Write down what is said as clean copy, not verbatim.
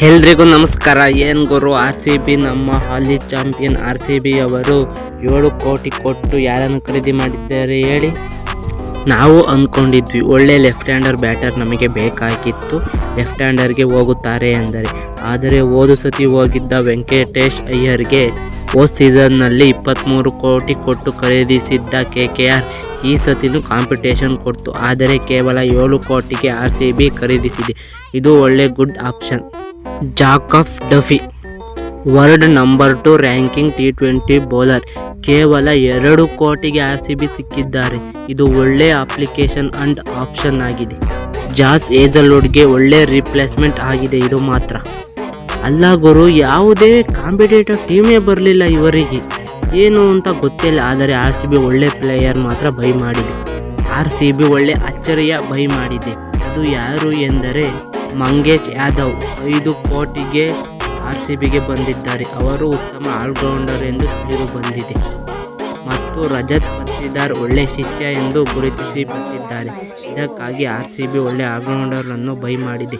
ಎಲ್ರಿಗೂ ನಮಸ್ಕಾರ. ಏನು ಗುರು, RCB ನಮ್ಮ ಹಾಲಿ ಚಾಂಪಿಯನ್ RCB ಅವರು 7 ಕೋಟಿ ಕೊಟ್ಟು ಯಾರನ್ನು ಖರೀದಿ ಮಾಡಿದ್ದಾರೆ ಹೇಳಿ? ನಾವು ಅಂದ್ಕೊಂಡಿದ್ವಿ ಒಳ್ಳೆ ಲೆಫ್ಟ್ ಹ್ಯಾಂಡರ್ ಬ್ಯಾಟರ್ ನಮಗೆ ಬೇಕಾಗಿತ್ತು, ಲೆಫ್ಟ್ ಹ್ಯಾಂಡರ್ಗೆ ಹೋಗುತ್ತಾರೆ ಎಂದರೆ. ಆದರೆ ಹೋದ ಸತಿ ಹೋಗಿದ್ದ ವೆಂಕಟೇಶ್ ಅಯ್ಯರ್ಗೆ ಹೋದ ಸೀಸನ್ನಲ್ಲಿ 23 ಕೋಟಿ ಕೊಟ್ಟು ಖರೀದಿಸಿದ್ದ KKR ಈ ಸತಿನೂ ಕಾಂಪಿಟೇಷನ್ ಕೊಡ್ತು. ಆದರೆ ಕೇವಲ 7 ಕೋಟಿಗೆ RCB ಖರೀದಿಸಿದೆ. ಇದು ಒಳ್ಳೆ good option. Jacob Duffy world number 2 ranking T20 bowler ಕೇವಲ 2 ಕೋಟಿಗೆ RCB ಸಿಕ್ಕಿದ್ದಾರೆ. ಇದು ಒಳ್ಳೆ ಅಪ್ಲಿಕೇಶನ್ ಅಂಡ್ ಆಪ್ಷನ್ ಆಗಿದೆ. ಜಾಸ್ ಹೇಜಲ್ವುಡ್ಗೆ ಒಳ್ಳೆ ರಿಪ್ಲೇಸ್ಮೆಂಟ್ ಆಗಿದೆ. ಇದು ಮಾತ್ರ ಅಲ್ಲ ಗುರು, ಯಾವುದೇ ಕಾಂಪಿಟೇಟಿವ್ ಟೀಮೇ ಬರಲಿಲ್ಲ ಇವರಿಗೆ, ಏನು ಅಂತ ಗೊತ್ತಿಲ್ಲ. ಆದರೆ RCB ಒಳ್ಳೆ ಪ್ಲೇಯರ್ ಮಾತ್ರ ಬೈ ಮಾಡಿದೆ. RCB ಒಳ್ಳೆ ಅಚ್ಚರಿಯ ಬೈ ಮಾಡಿದೆ. ಅದು ಯಾರು ಎಂದರೆ ಮಂಗೇಶ್ ಯಾದವ್. 5 ಕೋಟಿಗೆ RCBಗೆ ಬಂದಿದ್ದಾರೆ. ಅವರು ಉತ್ತಮ ಆಲ್ರೌಂಡರ್ ಎಂದು ತಿಳಿದು ಬಂದಿದೆ ಮತ್ತು ರಜತ್ ಪತ್ತಿದಾರ್ ಒಳ್ಳೆ ಶಿಷ್ಯ ಎಂದು ಗುರುತಿಸಲ್ಪಟ್ಟಿದ್ದಾರೆ. ಇದಕ್ಕಾಗಿ RCB ಒಳ್ಳೆ ಆಲ್ರೌಂಡರ್ ಅನ್ನು ಬೈ ಮಾಡಿದೆ.